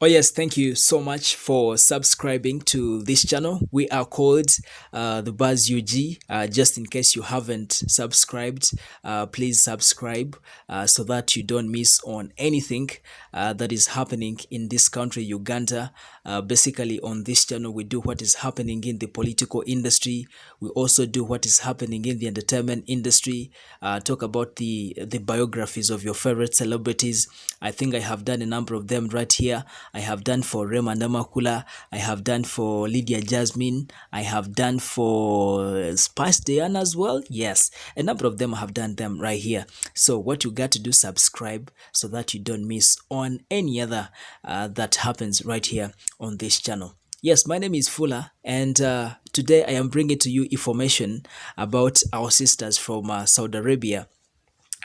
Oh yes, thank you so much for subscribing to this channel. We are called the Buzz UG. Just in case you haven't subscribed, please subscribe so that you don't miss on anything that is happening in this country, Uganda. Basically, on this channel, we do what is happening in the political industry. We also do what is happening in the entertainment industry. Talk about the biographies of your favorite celebrities. I think I have done a number of them right here. I have done for Raymond Amakula. I have done for Lydia Jasmine. I have done for Spice Diana as well. Yes, a number of them I have done them right here. So what you got to do, subscribe so that you don't miss on any other that happens right here on this channel. Yes, my name is Fuller, and today I am bringing to you information about our sisters from Saudi Arabia.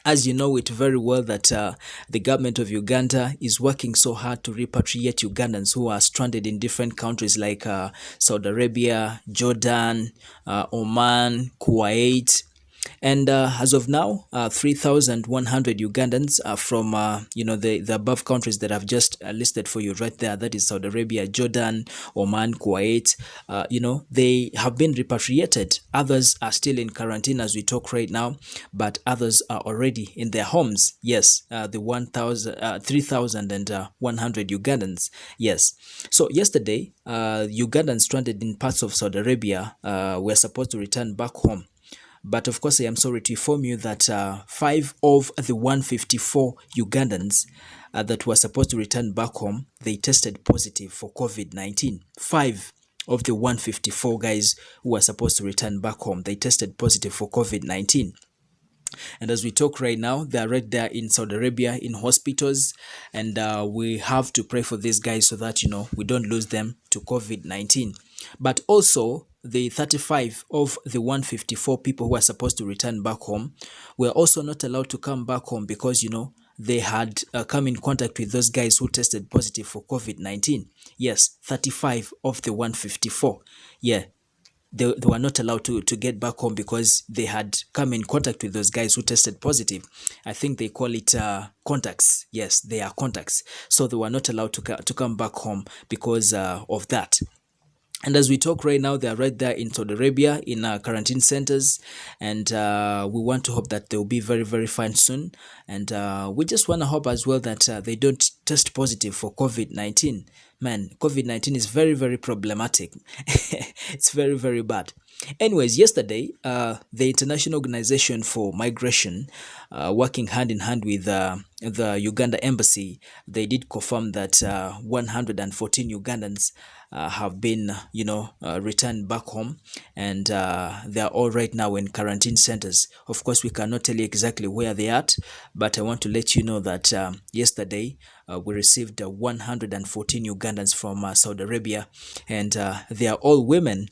As you know it very well that the government of Uganda is working so hard to repatriate Ugandans who are stranded in different countries like Saudi Arabia, Jordan, Oman, Kuwait, and as of now, 3,100 Ugandans from the above countries that I've just listed for you right there. That is Saudi Arabia, Jordan, Oman, Kuwait. They have been repatriated. Others are still in quarantine as we talk right now, but others are already in their homes. Yes, the 3,100 Ugandans. Yes. So yesterday, Ugandans stranded in parts of Saudi Arabia were supposed to return back home. But of course, I am sorry to inform you that 5 of the 154 Ugandans that were supposed to return back home, they tested positive for COVID-19. 5 of the 154 guys who were supposed to return back home, they tested positive for COVID-19. And as we talk right now, they are right there in Saudi Arabia in hospitals, and we have to pray for these guys so that we don't lose them to COVID-19. But also, the 35 of the 154 people who are supposed to return back home were also not allowed to come back home because they had come in contact with those guys who tested positive for COVID-19. Yes, 35 of the 154. Yeah, they were not allowed to get back home because they had come in contact with those guys who tested positive. I think they call it contacts. Yes, they are contacts. So they were not allowed to come back home because of that. And as we talk right now, they are right there in Saudi Arabia in quarantine centers, and we want to hope that they'll be very, very fine soon. And we just want to hope as well that they don't test positive for COVID-19. Man, COVID-19 is very, very problematic. It's very, very bad. Anyways, yesterday, the International Organization for Migration, working hand in hand with the Uganda Embassy, they did confirm that 114 Ugandans have been, returned back home, and they are all right now in quarantine centers. Of course, we cannot tell you exactly where they are at, but I want to let you know that yesterday we received 114 Ugandans from Saudi Arabia, and they are all women.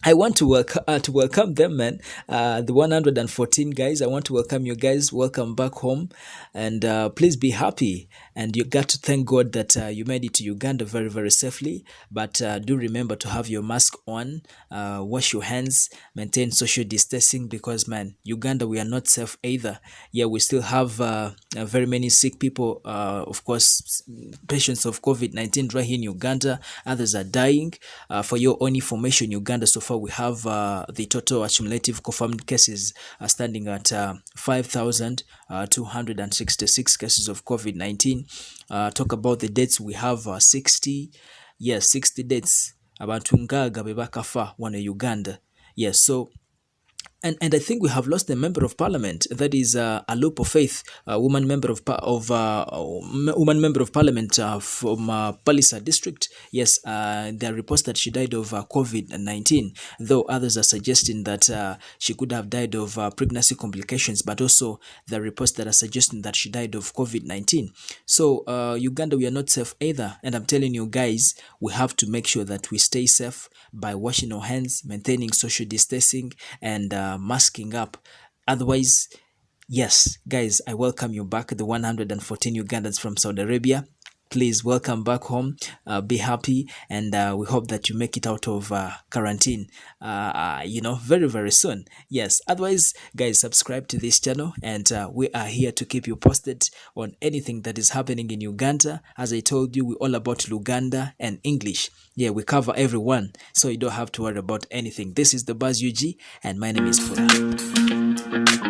I want to welcome them, man. The 114 guys, I want to welcome you guys. Welcome back home, and please be happy. And you got to thank God that you made it to Uganda very, very safely. But do remember to have your mask on, wash your hands, maintain social distancing, because man, Uganda, we are not safe either. Yeah, we still have very many sick people. Of course, patients of COVID-19 right here in Uganda. Others are dying. For your own information, Uganda so far we have the total accumulative confirmed cases standing at 5,266 cases of COVID-19. Talk about the deaths, we have 60, yes, 60 deaths. Abantu nkaaga be bakafa wano Uganda. Yes, so and I think we have lost a member of parliament. That is Alupo Faith, a woman member of parliament from Palisa district. Yes, there are reports that she died of COVID-19, though others are suggesting that she could have died of pregnancy complications, but also there are reports that are suggesting that she died of COVID-19. So Uganda, we are not safe either, and I'm telling you guys, we have to make sure that we stay safe by washing our hands, maintaining social distancing, and masking up. Otherwise, yes, guys, I welcome you back, the 114 Ugandans from Saudi Arabia. please welcome back home. Be happy, and we hope that you make it out of quarantine, very, very soon. Yes, otherwise, guys, subscribe to this channel, and we are here to keep you posted on anything that is happening in Uganda. As I told you, we're all about Luganda and English. Yeah, we cover everyone, so you don't have to worry about anything. This is the Buzz UG, and my name is Fura.